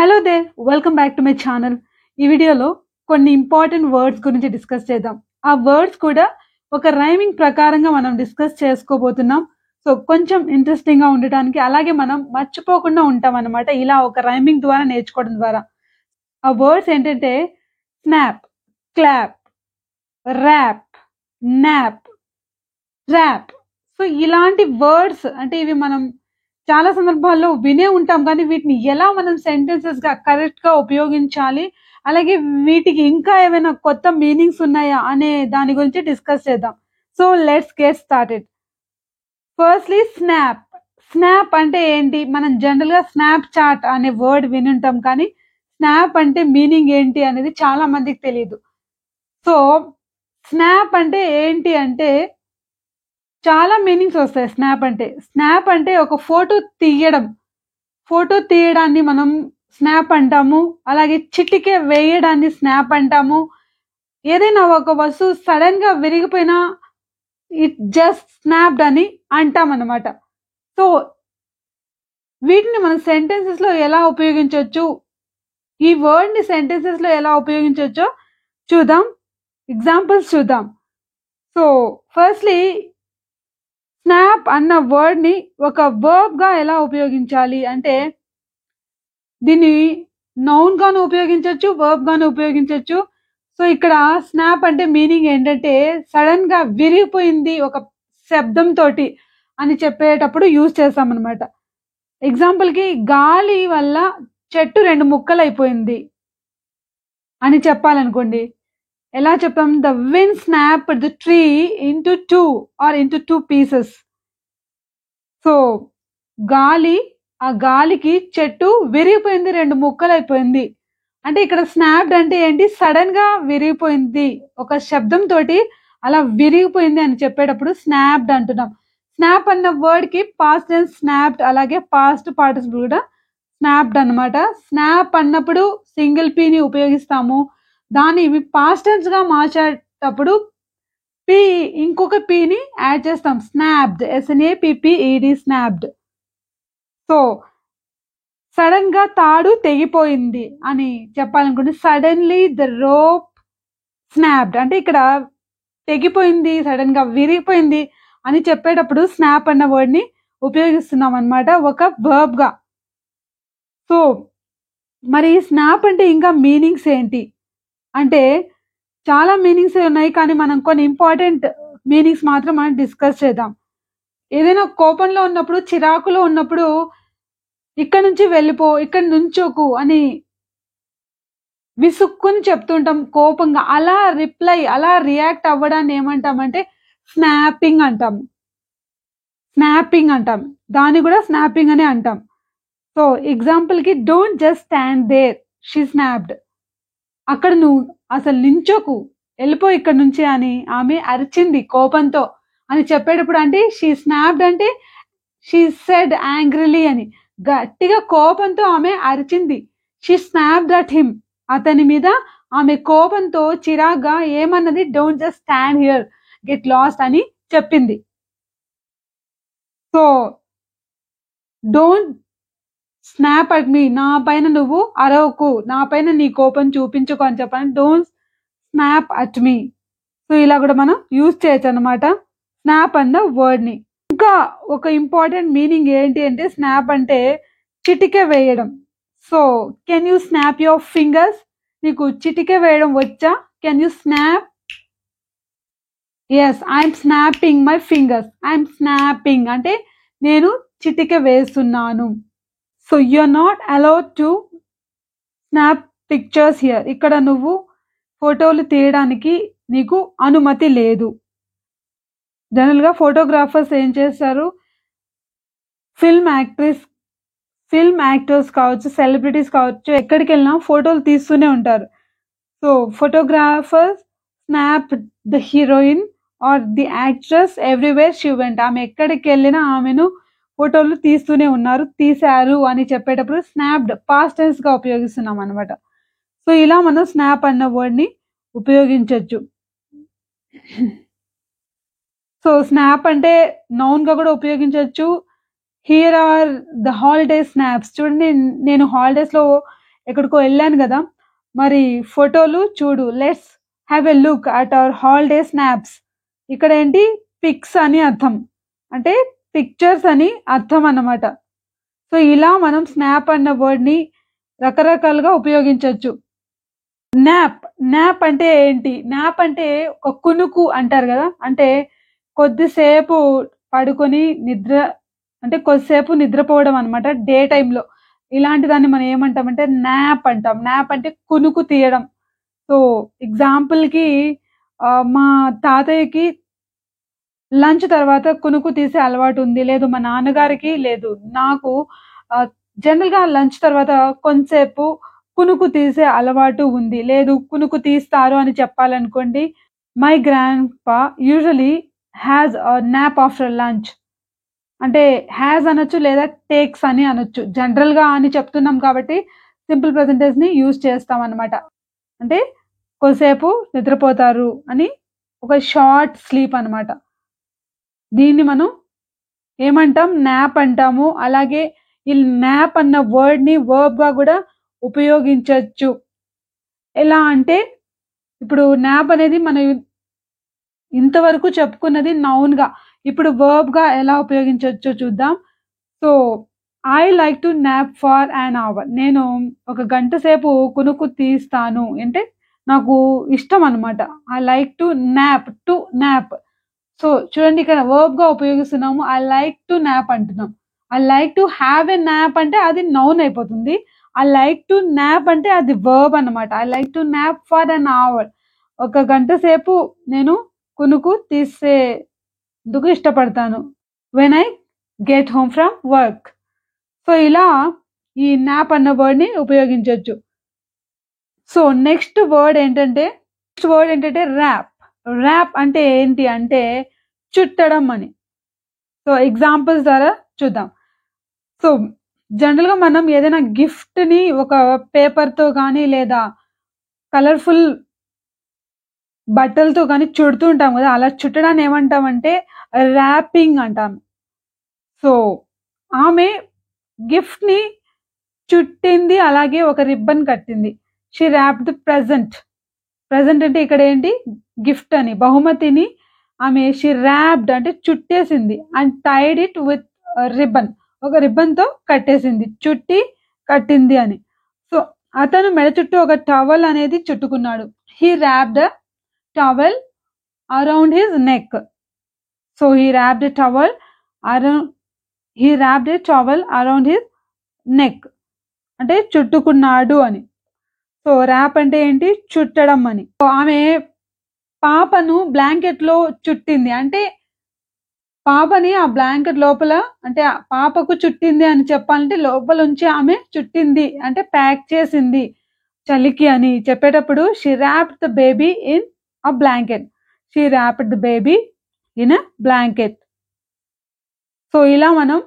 Hello there welcome back to my channel. ఈ వీడియోలో కొన్ని ఇంపార్టెంట్ వర్డ్స్ గురించి డిస్కస్ చేద్దాం. ఆ వర్డ్స్ కూడా ఒక రైమింగ్ ప్రకారంగా మనం డిస్కస్ చేసుకోబోతున్నాం. సో కొంచెం ఇంట్రెస్టింగ్ గా ఉండటానికి, అలాగే మనం మర్చిపోకుండా ఉంటాం అన్నమాట ఇలా ఒక రైమింగ్ ద్వారా నేర్చుకోవడం ద్వారా. ఆ వర్డ్స్ ఏంటంటే snap, clap, wrap, nap, trap. So ఇలాంటి వర్డ్స్ అంటే ఇవి మనం చాలా సందర్భాల్లో వినే ఉంటాం, కానీ వీటిని ఎలా మనం సెంటెన్సెస్ గా కరెక్ట్ గా ఉపయోగించాలి, అలాగే వీటికి ఇంకా ఏమైనా కొత్త మీనింగ్స్ ఉన్నాయా అనే దాని గురించి డిస్కస్ చేద్దాం. So let's get started. Firstly snap. Snap అంటే ఏంటి? మనం జనరల్ గా స్నాప్ చాట్ అనే వర్డ్ వినుంటాం, కానీ స్నాప్ అంటే మీనింగ్ ఏంటి అనేది చాలా మందికి తెలియదు. సో స్నాప్ అంటే ఏంటి అంటే చాలా మీనింగ్స్ వస్తాయి. స్నాప్ అంటే ఒక ఫోటో తీయడాన్ని మనం స్నాప్ అంటాము. అలాగే చిటికే వేయడాన్ని స్నాప్ అంటాము. ఏదైనా ఒక వస్తువు సడన్ గా విరిగిపోయినా ఇట్ జస్ట్ స్నాప్డ్ అని అంటాం అన్నమాట. సో వీటిని మనం సెంటెన్సెస్ లో ఎలా ఉపయోగించవచ్చు, ఈ వర్డ్ ని సెంటెన్సెస్ లో ఎలా ఉపయోగించవచ్చో చూద్దాం. ఎగ్జాంపుల్స్ చూద్దాం. సో ఫస్ట్లీ స్నాప్ అన్న వర్డ్ ని ఒక వర్బ్ గా ఎలా ఉపయోగించాలి అంటే, దీన్ని నౌన్ గాను ఉపయోగించవచ్చు, వర్బ్ గాను ఉపయోగించవచ్చు. సో ఇక్కడ స్నాప్ అంటే మీనింగ్ ఏంటంటే సడన్ గా విరిగిపోయింది ఒక శబ్దం తోటి అని చెప్పేటప్పుడు యూజ్ చేస్తాం అనమాట. ఎగ్జాంపుల్ కి గాలి వల్ల చెట్టు 2 ముక్కలు అయిపోయింది అని చెప్పాలనుకోండి, ఎలా చెప్తాం? The wind snapped the tree into 2 or into 2 pieces. So ఆ గాలికి చెట్టు విరిగిపోయింది, 2 ముక్కలు అయిపోయింది అంటే ఇక్కడ స్నాప్డ్ అంటే ఏంటి? సడన్ గా విరిగిపోయింది, ఒక శబ్దం తోటి అలా విరిగిపోయింది అని చెప్పేటప్పుడు స్నాప్డ్ అంటున్నాం. స్నాప్ అన్న వర్డ్ కి పాస్ట్ టెన్స్ స్నాప్డ్, అలాగే పాస్ట్ పార్టిసిపుల్ కూడా స్నాప్డ్ అన్నమాట. స్నాప్ అన్నప్పుడు సింగిల్ పి ని ఉపయోగిస్తాము. దాన్ని పాస్ట్ టెన్స్ గా మార్చేటప్పుడు పి, ఇంకొక పి ని యాడ్ చేస్తాం. Snapped, SNAPPED, snapped. So sudden గా తాడు తెగిపోయింది అని చెప్పాలనుకుంటే, సడన్లీ ద రోప్ స్నాప్డ్ అంటే ఇక్కడ తెగిపోయింది, సడన్ గా విరిగిపోయింది అని చెప్పేటప్పుడు స్నాప్ అన్న వర్డ్ ని ఉపయోగిస్తున్నాం అన్నమాట ఒక వర్బ్ గా. సో మరి స్నాప్ అంటే ఇంకా మీనింగ్స్ ఏంటి అంటే, చాలా మీనింగ్స్ ఉన్నాయి, కానీ మనం కొన్ని ఇంపార్టెంట్ మీనింగ్స్ మాత్రం మనం డిస్కస్ చేద్దాం. ఏదైనా కోపంలో ఉన్నప్పుడు, చిరాకులో ఉన్నప్పుడు ఇక్కడ నుంచి వెళ్ళిపో, ఇక్కడ నుంచోకు అని విసుక్కుని చెప్తుంటాం కోపంగా. అలా రియాక్ట్ అవ్వడాన్ని ఏమంటామంటే స్నాపింగ్ అంటాం. దాన్ని కూడా స్నాపింగ్ అనే అంటాం. సో ఎగ్జాంపుల్ కి don't just stand there, she snapped. అక్కడ నువ్వు అసలు నించోకు, వెళ్ళిపో ఇక్కడ నుంచి అని ఆమె అరిచింది కోపంతో అని చెప్పేటప్పుడు, అంటే షీ స్నాప్డ్ అంటే షీ సెడ్ యాంగ్రీలీ అని, గట్టిగా కోపంతో ఆమె అరిచింది. షీ స్నాప్డ్ అట్ హిమ్, అతని మీద ఆమె కోపంతో చిరాగ్గా ఏమన్నది? Don't just stand here, get lost అని చెప్పింది. సో డోంట్ స్నాప్ అట్ మీ, నా పైన నువ్వు అరవకు, నా పైన నీ కోపం చూపించుకో అని చెప్పాను. Don't snap at me. So ఇలా కూడా మనం యూజ్ చేయొచ్చు అనమాట స్నాప్ అన్న వర్డ్ ని. ఇంకా ఒక ఇంపార్టెంట్ మీనింగ్ ఏంటి అంటే, స్నాప్ అంటే చిటిక వేయడం. So can you snap your fingers? నీకు చిటిక వేయడం వచ్చా? Can you snap? Yes, I'm snapping my fingers. I'm snapping అంటే నేను చిటిక వేస్తున్నాను. So you are not allowed to snap pictures here. ఇక్కడ నువ్వు ఫోటోలు తీయడానికి నీకు అనుమతి లేదు. జనరల్ గా ఫోటోగ్రాఫర్స్ ఏం చేస్తారు? ఫిల్మ్ యాక్టర్స్ కావచ్చు, సెలబ్రిటీస్ కావచ్చు, ఎక్కడికి వెళ్ళినా ఫోటోలు తీస్తూనే ఉంటారు. So photographers snap the heroine or the actress everywhere she went. ఆమె ఎక్కడికి వెళ్ళినా ఆమెను ఫోటోలు తీశారు అని చెప్పేటప్పుడు స్నాప్డ్ పాస్ట్ టెన్స్ గా ఉపయోగిస్తున్నాం అనమాట. సో ఇలా మనం స్నాప్ అన్న వర్డ్ ని ఉపయోగించవచ్చు. సో స్నాప్ అంటే నౌన్ గా కూడా ఉపయోగించవచ్చు. Here are the holiday snaps. చూడండి, నేను హాలిడేస్ లో ఎక్కడికో వెళ్ళాను కదా, మరి ఫోటోలు చూడు, let's have a look at our holiday snaps. ఇక్కడ ఏంటి, పిక్స్ అని అర్థం, అంటే పిక్చర్స్ అని అర్థం అన్నమాట. సో ఇలా మనం స్నాప్ అన్న వర్డ్ని రకరకాలుగా ఉపయోగించవచ్చు. నాప్ అంటే ఏంటి? నాప్ అంటే ఒక కునుకు అంటారు కదా, అంటే కొద్దిసేపు పడుకొని నిద్ర, అంటే కొద్దిసేపు నిద్రపోవడం అనమాట డే టైంలో. ఇలాంటి దాన్ని మనం ఏమంటామంటే నాప్ అంటాం. నాప్ అంటే కునుకు తీయడం. సో ఎగ్జాంపుల్కి మా తాతయ్యకి లంచ్ తర్వాత కునుకు తీసే అలవాటు ఉంది, లేదు మా నాన్నగారికి, లేదు నాకు. జనరల్గా లంచ్ తర్వాత కొంతసేపు కునుకు తీసే అలవాటు ఉంది, లేదు కునుకు తీస్తారు అని చెప్పాలనుకోండి, మై గ్రాండ్ పా usually has a nap after lunch. అంటే హ్యాజ్ అనొచ్చు లేదా టేక్స్ అని అనొచ్చు. జనరల్గా అని చెప్తున్నాం కాబట్టి సింపుల్ ప్రెజెంటెన్స్ని యూజ్ చేస్తాం అనమాట. అంటే కొద్దిసేపు నిద్రపోతారు అని, ఒక షార్ట్ స్లీప్ అనమాట. దీన్ని మనం ఏమంటాం, నాప్ అంటాము. అలాగే ఈ నాప్ అన్న వర్డ్ని వర్బ్గా కూడా ఉపయోగించవచ్చు. ఎలా అంటే ఇప్పుడు నాప్ అనేది మనం ఇంతవరకు చెప్పుకున్నది నౌన్గా, ఇప్పుడు వర్బ్గా ఎలా ఉపయోగించవచ్చో చూద్దాం. So I like to nap for an hour. నేను ఒక గంట సేపు కునుకు తీస్తాను అంటే నాకు ఇష్టం అనమాట. I like to nap. So చూడండి, ఇక్కడ వర్బ్గా ఉపయోగిస్తున్నాము. ఐ లైక్ టు నాప్ అంటున్నాం. I like to have a nap అంటే అది నౌన్ అయిపోతుంది. ఐ లైక్ టు నాప్ అంటే అది వర్బ్ అనమాట. I like to nap for an hour. ఒక గంట సేపు నేను కునుకు తీసేందుకు ఇష్టపడతాను. When I get home from work. So ఇలా ఈ నాప్ అన్న వర్డ్ని ఉపయోగించవచ్చు. సో నెక్స్ట్ వర్డ్ ఏంటంటే ర్యాప్. ర్యాప్ అంటే ఏంటి అంటే చుట్టడం అని. సో ఎగ్జాంపుల్స్ ద్వారా చూద్దాం. సో జనరల్గా మనం ఏదైనా గిఫ్ట్ని ఒక పేపర్తో కానీ లేదా కలర్ఫుల్ బట్టలతో కానీ చుడుతూ ఉంటాం కదా, అలా చుట్టడాన్ని ఏమంటామంటే ర్యాపింగ్ అంటాం. సో ఆమె గిఫ్ట్ని చుట్టింది, అలాగే ఒక రిబ్బన్ కట్టింది. షీ ర్యాప్ ది ప్రెజెంట్ అంటే ఇక్కడ ఏంటి, గిఫ్ట్ అని, బహుమతిని ఆమె షీ ర్యాప్డ్ అంటే చుట్టేసింది, and tied it with ribbon, ఒక రిబ్బన్తో కట్టేసింది, చుట్టి కట్టింది అని. సో అతను మెడ చుట్టూ ఒక టవల్ అనేది చుట్టుకున్నాడు. He wrapped towel around his neck. So he wrapped towel around his neck అంటే చుట్టుకున్నాడు అని. సో ర్యాప్ అంటే ఏంటి, చుట్టడం అని. సో ఆమె పాపను బ్లాంకెట్ లో చుట్టింది అంటే పాపని ఆ బ్లాంకెట్ లోపల, అంటే పాపకు చుట్టింది అని చెప్పాలంటే లోపల ఉంచి ఆమె చుట్టింది అంటే ప్యాక్ చేసింది చలికి అని చెప్పేటప్పుడు she wrapped the baby in a blanket. She wrapped the baby in a blanket. So ఇలా మనం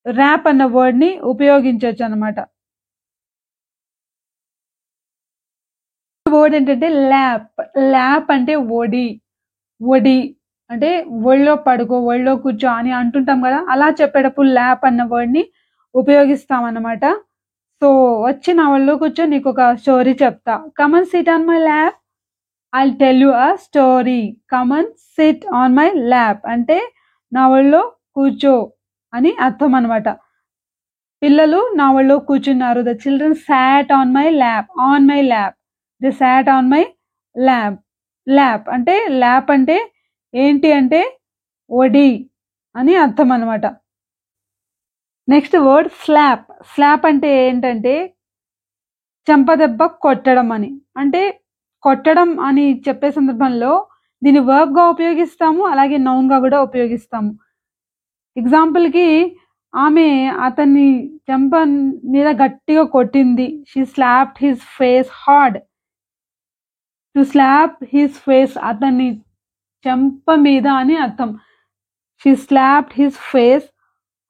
ర్యాప్ అన్న వర్డ్ ని ఉపయోగించవచ్చు అనమాట. వర్డ్ ఏంటంటే ల్యాప్ అంటే ఒడి అంటే ఒళ్ళో పడుకో, ఒళ్ళో కూర్చో అని అంటుంటాం కదా, అలా చెప్పేటప్పుడు ల్యాప్ అన్న వర్డ్ ని ఉపయోగిస్తాం అన్నమాట. సో వచ్చి నా ఒళ్ళో కూర్చో, నీకు ఒక స్టోరీ చెప్తా. Come on SIT on my lap, I'll tell you a story. Come on SIT on my lap అంటే నా ఒళ్ళో కూర్చో అని అర్థం అనమాట. పిల్లలు నా ఒళ్ళో కూర్చున్నారు. The children sat on my lap. They sat on my lap అంటే ల్యాప్ అంటే ఏంటి అంటే ఒడి అని అర్థం అనమాట. నెక్స్ట్ వర్డ్ స్లాప్ అంటే ఏంటంటే చెంపదెబ్బ కొట్టడం అని. అంటే కొట్టడం అని చెప్పే సందర్భంలో దీన్ని వర్బ్గా ఉపయోగిస్తాము, అలాగే నౌన్గా కూడా ఉపయోగిస్తాము. ఎగ్జాంపుల్కి ఆమె అతన్ని చెంప మీద గట్టిగా కొట్టింది. She slapped his face hard. To slap his face అతన్ని చెంప మీద అని అర్థం. She slapped his face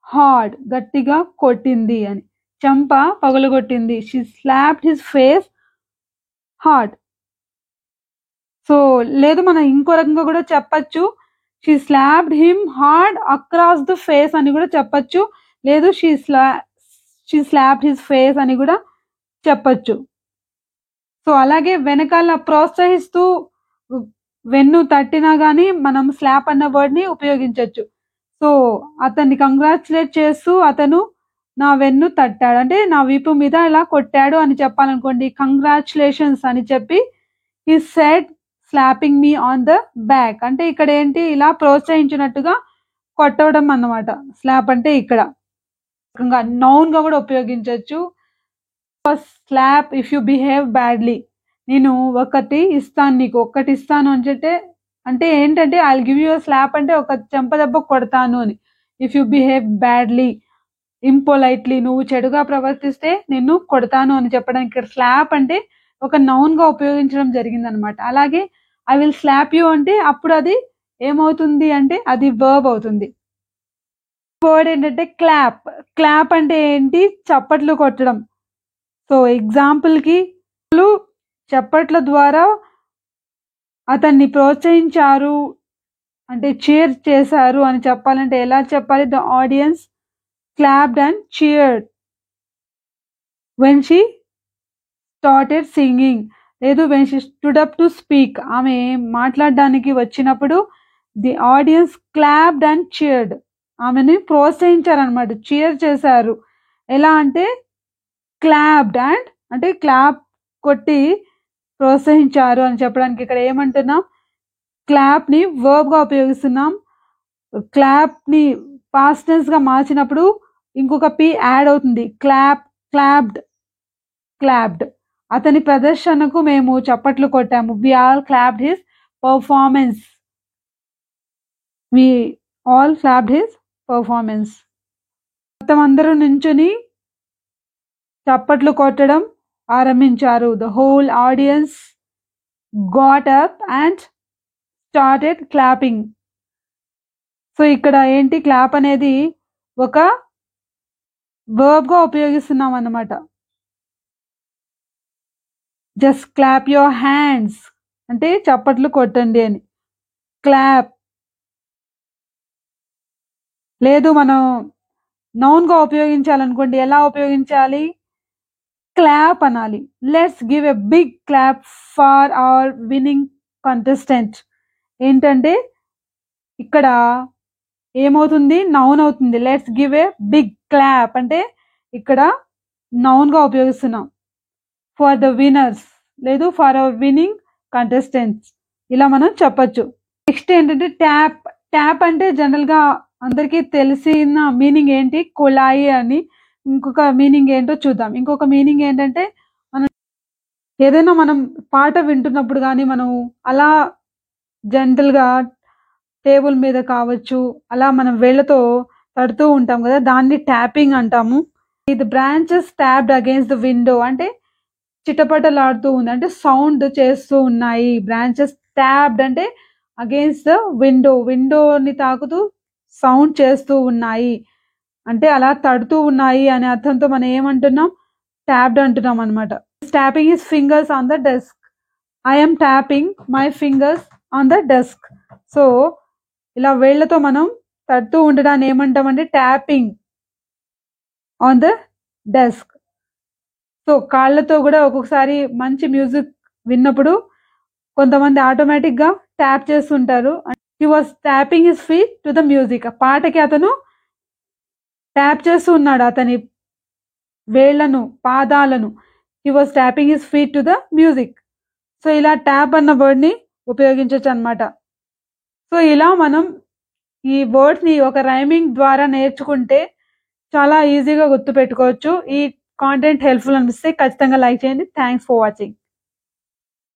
hard గట్టిగా కొట్టింది అని, చెంప పగలగొట్టింది. She slapped his face hard. So లేదు మనం ఇంకో రకంగా కూడా చెప్పచ్చు, she slapped him hard across the face అని కూడా చెప్పచ్చు, లేదు షీ స్లాప్డ్ హిస్ ఫేస్ అని కూడా చెప్పొచ్చు. సో అలాగే వెనకాల ప్రోత్సహిస్తూ వెన్ను తట్టినా గానీ మనం స్లాప్ అన్న వర్డ్‌ని ఉపయోగించొచ్చు. సో అతన్ని కంగ్రాచ్యులేట్ చేస్తూ అతను నా వెన్ను తట్టాడు. అంటే నా వీపు మీద ఇలా కొట్టాడు అని చెప్పాలనుకోండి. కంగ్రాచ్యులేషన్స్ అని చెప్పి he said slapping me on the back. అంటే ఇక్కడ ఏంటి ఇలా ప్రోత్సహించినట్టుగా కొట్టడం అన్నమాట. స్లాప్ అంటే ఇక్కడ నౌన్ గా కూడా ఉపయోగించవచ్చు. Slap if you behave badly. నేను ఒకటి ఇస్తాను నీకు, ఒక్కటి ఇస్తాను అంటే ఏంటంటే ఐ గివ్ యూ స్లాప్ అంటే ఒక చెంపదెబ్బ కొడతాను అని. ఇఫ్ యు బిహేవ్ బ్యాడ్లీ ఇంపొలైట్లీ, నువ్వు చెడుగా ప్రవర్తిస్తే నిన్ను కొడతాను అని చెప్పడానికి ఇక్కడ స్లాప్ అంటే ఒక నౌన్ గా ఉపయోగించడం జరిగింది అనమాట. అలాగే ఐ విల్ స్లాప్ యూ అంటే అప్పుడు అది ఏమవుతుంది అంటే అది వర్బ్ అవుతుంది. వర్డ్ ఏంటంటే క్లాప్. క్లాప్ అంటే ఏంటి? చప్పట్లు కొట్టడం. సో ఎగ్జాంపుల్ కి చప్పట్ల ద్వారా అతన్ని ప్రోత్సహించారు అంటే చీర్ చేశారు అని చెప్పాలంటే ఎలా చెప్పాలి? The audience clapped and cheered when she started singing. లేదు when she stood up to speak. ఆమె మాట్లాడడానికి వచ్చినప్పుడు the audience clapped and cheered. ఆమెని ప్రోత్సహించారనమాట, చీర్ చేశారు. ఎలా అంటే clapped and అంటే క్లాప్ కొట్టి ప్రోత్సహించారు అని చెప్పడానికి ఇక్కడ ఏమంటున్నాం? క్లాప్ ని వర్బ్ గా ఉపయోగిస్తున్నాం. క్లాప్ ని పాస్ట్ టెన్స్ గా మార్చినప్పుడు ఇంకొక పి యాడ్ అవుతుంది. Clap, clapped, clapped. అతని ప్రదర్శనకు మేము చప్పట్లు కొట్టాము. We all clapped his performance. We all clapped his performance. మొత్తం అందరూ నుంచుని చప్పట్లు కొట్టడం ఆరంభించారు. The whole audience got up and started clapping. So ఇక్కడ ఏంటి? క్లాప్ అనేది ఒక వర్బ్ గా ఉపయోగిస్తున్నాం అన్నమాట. జస్ట్ క్లాప్ యువర్ హ్యాండ్స్ అంటే చప్పట్లు కొట్టండి అని. క్లాప్. లేదు మనం నౌన్ గా ఉపయోగించాలనుకోండి, ఎలా ఉపయోగించాలి? క్లాప్ అనాలి. Let's give a big clap for our winning contestant. ఏంటంటే ఇక్కడ ఏమవుతుంది? నౌన్ అవుతుంది. Let's give a big clap అంటే ఇక్కడ నౌన్ గా ఉపయోగిస్తున్నాం. ఫర్ ద విన్నర్స్ లేదు ఫర్ అవర్ విన్నింగ్ కంటెస్టెంట్స్ ఇలా మనం చెప్పొచ్చు. నెక్స్ట్ ఏంటంటే ట్యాప్. ట్యాప్ అంటే జనరల్ గా అందరికీ తెలిసిన మీనింగ్ ఏంటి? కుళాయి అని. ఇంకొక మీనింగ్ ఏంటో చూద్దాం. ఇంకొక మీనింగ్ ఏంటంటే మనం ఏదైనా మనం పాట వింటున్నప్పుడు కానీ మనం అలా జనరల్ గా టేబుల్ మీద కావచ్చు అలా మనం వేళ్ళతో తడుతూ ఉంటాం కదా, దాన్ని ట్యాపింగ్ అంటాము. ఇది branches tapped against the window అంటే చిటపటలాడుతూ ఉంది అంటే సౌండ్ చేస్తూ ఉన్నాయి. బ్రాంచెస్ ట్యాప్డ్ అంటే అగైన్స్ ద విండో, విండోని తాకుతూ సౌండ్ చేస్తూ ఉన్నాయి అంటే అలా తడుతూ ఉన్నాయి అనే అర్థంతో మనం ఏమంటున్నాం? ట్యాప్డ్ అంటున్నాం అనమాట. Tapping his fingers on the desk. I am tapping my fingers on the desk. So ఇలా వేళ్లతో మనం తడుతూ ఉండడాన్ని ఏమంటామంటే tapping on the desk. So కాళ్ళతో కూడా ఒక్కొక్కసారి మంచి మ్యూజిక్ విన్నప్పుడు కొంతమంది ఆటోమేటిక్ గా ట్యాప్ చేస్తుంటారు. He was tapping his feet to the music. పాటకి అతను ట్యాప్ చేస్తూ ఉన్నాడు అతని వేళ్లను, పాదాలను. He was tapping his feet to the music. So ఇలా ట్యాప్ అన్న వర్డ్ ని ఉపయోగించవచ్చు అనమాట. సో ఇలా మనం ఈ వర్డ్స్ ని ఒక రైమింగ్ ద్వారా నేర్చుకుంటే చాలా ఈజీగా గుర్తుపెట్టుకోవచ్చు. ఈ కాంటెంట్ హెల్ప్ఫుల్ అనిపిస్తే ఖచ్చితంగా లైక్ చేయండి. Thanks for watching.